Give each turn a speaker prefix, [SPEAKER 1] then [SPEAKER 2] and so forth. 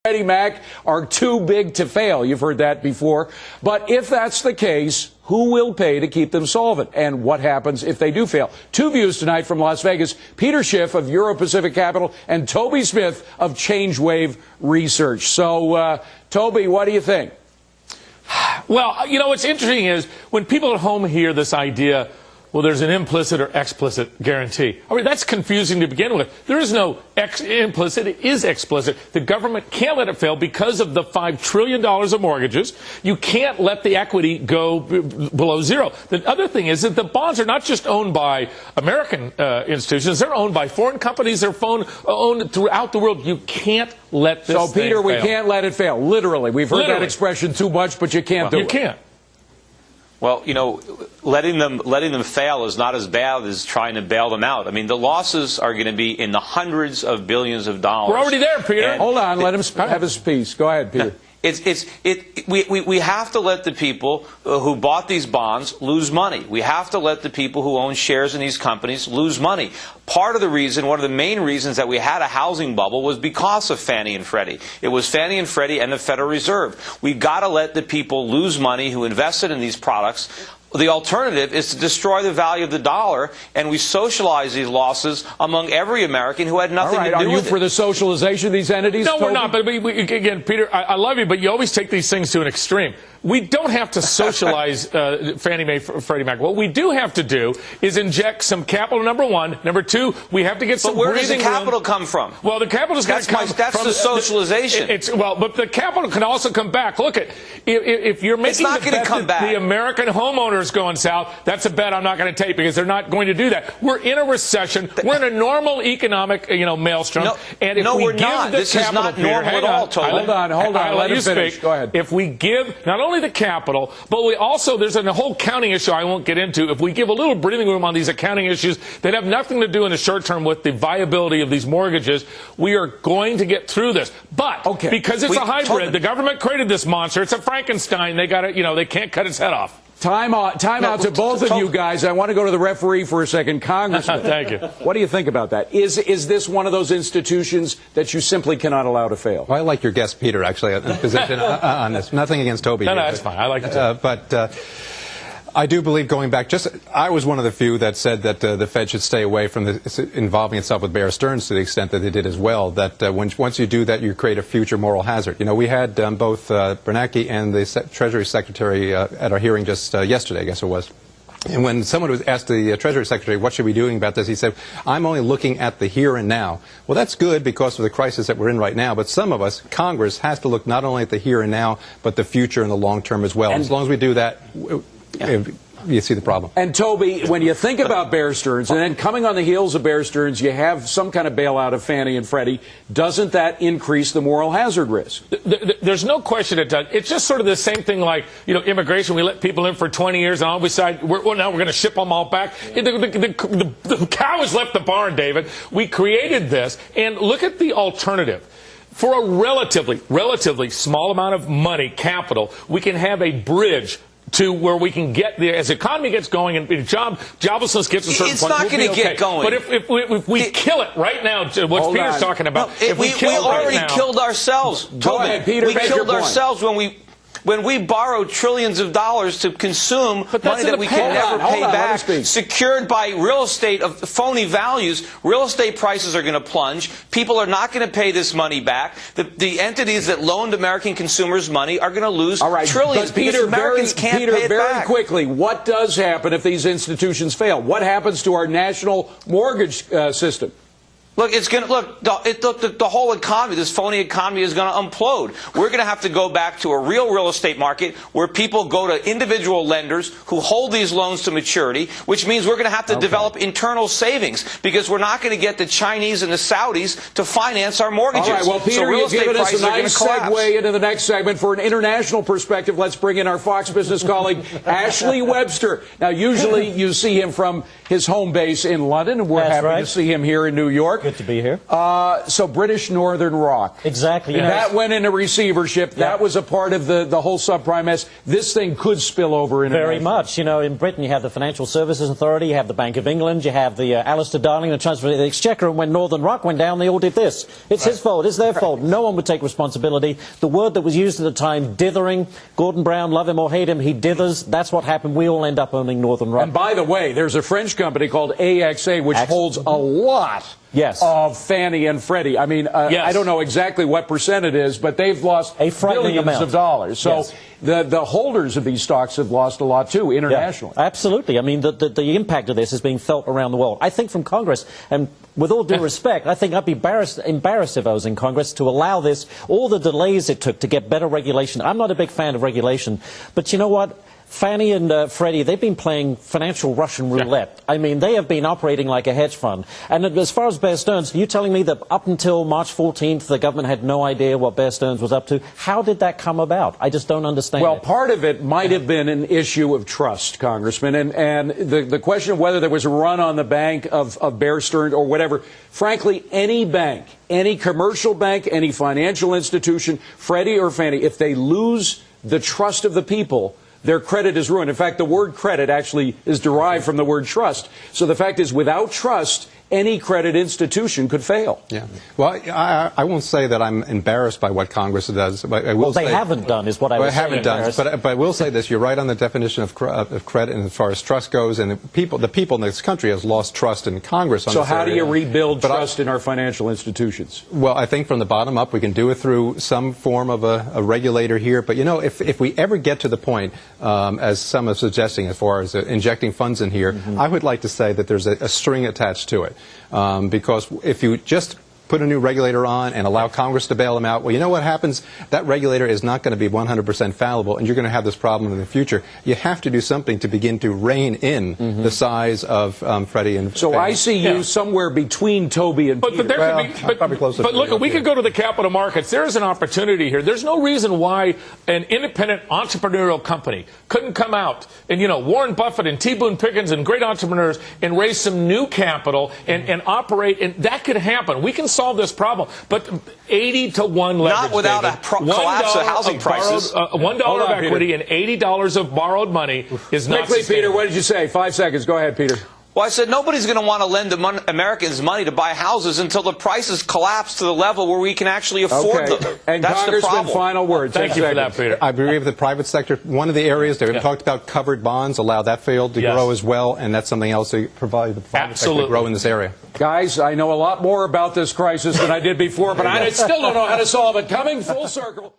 [SPEAKER 1] Freddie Mac are too big to fail. You've heard that before. But if that's the case, who will pay to keep them solvent? And what happens if they do fail? Two views tonight from Las Vegas. Peter Schiff of Euro Pacific Capital and Toby Smith of ChangeWave Research. So, Toby, what do you think?
[SPEAKER 2] Well, you know, what's interesting is when people at home hear this idea, well, there's an implicit or explicit guarantee. I mean, that's confusing to begin with. There is no implicit. It is explicit. The government can't let it fail because of the $5 trillion of mortgages. You can't let the equity go below zero. The other thing is that the bonds are not just owned by American institutions. They're owned by foreign companies. They're owned throughout the world. You can't let this
[SPEAKER 1] So, Peter, we can't let it fail. Literally. We've heard that expression too much, but you can't do it.
[SPEAKER 2] You can't.
[SPEAKER 3] Well, you know, letting them fail is not as bad as trying to bail them out. I mean, the losses are going to be in the hundreds of billions of dollars.
[SPEAKER 2] We're already there, Peter.
[SPEAKER 3] And
[SPEAKER 1] hold on, let him have his piece. Go ahead, Peter.
[SPEAKER 3] We have to let the people who bought these bonds lose money. We have to let the people who own shares in these companies lose money. Part of the reason, one of the main reasons that we had a housing bubble was because of Fannie and Freddie. It was Fannie and Freddie and the Federal Reserve. We've got to let the people lose money who invested in these products. The alternative is to destroy the value of the dollar, and we socialize these losses among every American who had nothing to do with it.
[SPEAKER 1] Are you for the socialization of these entities?
[SPEAKER 2] No, we're not. But again, Peter, I love you, but you always take these things to an extreme. We don't have to socialize Fannie Mae, Freddie Mac. What we do have to do is inject some capital, number one. Number two, we have to get some breathing room.
[SPEAKER 3] But where does the capital come from?
[SPEAKER 2] Well, the capital is going to come from...
[SPEAKER 3] That's the socialization.
[SPEAKER 2] But the capital can also come back. Look, if you're making the bet that the American homeowners going south, that's a bet I'm not going to take because they're not going to do that. We're in a recession. We're in a normal economic, maelstrom.
[SPEAKER 3] And if we give this is not normal at all, Toby.
[SPEAKER 1] Hold on. Let him finish. Go ahead.
[SPEAKER 2] If we give not only the capital, but we also, there's a whole accounting issue I won't get into. If we give a little breathing room on these accounting issues that have nothing to do in the short term with the viability of these mortgages, we are going to get through this. But because it's a hybrid, the government created this monster. It's a Frankenstein. They got to, they can't cut its head off.
[SPEAKER 1] Time out to both of you guys. I want to go to the referee for a second. Congressman,
[SPEAKER 2] thank you.
[SPEAKER 1] What do you think about that? Is this one of those institutions that you simply cannot allow to fail?
[SPEAKER 4] Well, I like your guest, Peter, actually, in position on this. Nothing against Toby.
[SPEAKER 2] No, that's fine. I like it.
[SPEAKER 4] But I do believe, going back, I was one of the few that said that the Fed should stay away from involving itself with Bear Stearns to the extent that they did as well, that once you do that, you create a future moral hazard. We had both Bernanke and the Treasury Secretary at our hearing just yesterday, I guess it was. And when someone was asked the Treasury Secretary, what should we be doing about this, he said, I'm only looking at the here and now. Well, that's good because of the crisis that we're in right now, but some of us, Congress, has to look not only at the here and now, but the future and the long term as well. And as long as we do that, you see the problem.
[SPEAKER 1] And Toby, when you think about Bear Stearns, and then coming on the heels of Bear Stearns, you have some kind of bailout of Fannie and Freddie, doesn't that increase the moral hazard risk?
[SPEAKER 2] There's no question it does. It's just sort of the same thing like, immigration. We let people in for 20 years, and all of a sudden, now we're going to ship them all back. The cow has left the barn, David. We created this, and look at the alternative. For a relatively small amount of money, capital, we can have a bridge to where we can get there as the economy gets going and joblessness gets a certain point.
[SPEAKER 3] It's not going to get going.
[SPEAKER 2] But if we kill it right now, what Peter's talking about,
[SPEAKER 3] we already killed ourselves.
[SPEAKER 1] Peter,
[SPEAKER 3] we killed ourselves when we borrowed trillions of dollars to consume money that we can never pay back, secured by real estate of phony values. Real estate prices are going to plunge. People are not going to pay this money back. The entities that loaned American consumers money are going to lose trillions because Americans can't pay it back.
[SPEAKER 1] Very quickly, what does happen if these institutions fail? What happens to our national mortgage system?
[SPEAKER 3] Look, the whole economy, this phony economy, is going to implode. We're going to have to go back to a real estate market where people go to individual lenders who hold these loans to maturity, which means we're going to have to develop internal savings because we're not going to get the Chinese and the Saudis to finance our mortgages.
[SPEAKER 1] All right, well, Peter, you've given us a nice segue into the next segment. For an international perspective, let's bring in our Fox Business colleague, Ashley Webster. Now, usually you see him from his home base in London, and we're happy to see him here in New York.
[SPEAKER 5] Good to be here.
[SPEAKER 1] So British Northern Rock.
[SPEAKER 5] Exactly.
[SPEAKER 1] That went into receivership. That was a part of the whole subprime mess. This thing could spill over into
[SPEAKER 5] Very much. You know, in Britain you have the Financial Services Authority, you have the Bank of England, you have the Alistair Darling, the Chancellor of the Exchequer, and when Northern Rock went down, they all did this. It's his fault. It's their fault. No one would take responsibility. The word that was used at the time, dithering, Gordon Brown, love him or hate him, he dithers. That's what happened. We all end up owning Northern Rock.
[SPEAKER 1] And by the way, there's a French company called AXA, which holds a lot of Fannie and Freddie. I mean, I don't know exactly what percent it is, but they've lost billions of dollars. So the holders of these stocks have lost a lot, too, internationally.
[SPEAKER 5] Yeah, absolutely. I mean, the impact of this is being felt around the world. I think from Congress, and with all due respect, I think I'd be embarrassed if I was in Congress to allow this, all the delays it took to get better regulation. I'm not a big fan of regulation, but you know what? Fannie and Freddie, they've been playing financial Russian roulette. I mean, they have been operating like a hedge fund. And as far as Bear Stearns, are you telling me that up until March 14th, the government had no idea what Bear Stearns was up to? How did that come about? I just don't understand.
[SPEAKER 1] Well, part of it might have been an issue of trust, Congressman. And the question of whether there was a run on the bank of Bear Stearns or whatever, frankly, any bank, any commercial bank, any financial institution, Freddie or Fannie, if they lose the trust of the people, their credit is ruined. In fact, the word credit actually is derived from the word trust. So the fact is, without trust, any credit institution could fail.
[SPEAKER 4] Yeah. Well, I won't say that I'm embarrassed by what Congress does. But I will
[SPEAKER 5] they haven't done, is what I was saying.
[SPEAKER 4] Haven't done. But I will say this: you're right on the definition of credit, and as far as trust goes, and the people in this country has lost trust in Congress.
[SPEAKER 1] So how do you rebuild trust in our financial institutions?
[SPEAKER 4] Well, I think from the bottom up, we can do it through some form of a regulator here. But you know, if we ever get to the point, as some are suggesting, as far as injecting funds in here, I would like to say that there's a string attached to it. Because if you just put a new regulator on and allow Congress to bail them out, well, you know what happens? That regulator is not going to be 100% fallible, and you're going to have this problem in the future. You have to do something to begin to rein in the size of Freddie and
[SPEAKER 1] So
[SPEAKER 4] Fannie.
[SPEAKER 1] I see you somewhere between Toby and Peter.
[SPEAKER 2] But look, we could go to the capital markets. There is an opportunity here. There's no reason why an independent entrepreneurial company couldn't come out and, you know, Warren Buffett and T. Boone Pickens and great entrepreneurs and raise some new capital and operate, and that could happen. We can solve this problem, but 80 to 1 leverage.
[SPEAKER 3] Not without a collapse of housing prices.
[SPEAKER 2] $1 of equity and $80 of borrowed money is not
[SPEAKER 1] Quickly, Peter, what did you say? 5 seconds. Go ahead, Peter.
[SPEAKER 3] Well, I said nobody's going to want to lend Americans money to buy houses until the prices collapse to the level where we can actually afford them.
[SPEAKER 1] And
[SPEAKER 3] that's
[SPEAKER 1] Congressman,
[SPEAKER 3] the problem.
[SPEAKER 1] final word.
[SPEAKER 2] Thank you for that, Peter.
[SPEAKER 4] I agree with the private sector. One of the areas they talked about covered bonds, allow that field to grow as well, and that's something else to provide the private sector to grow in this area.
[SPEAKER 1] Guys, I know a lot more about this crisis than I did before, but I still don't know how to solve it. Coming full circle.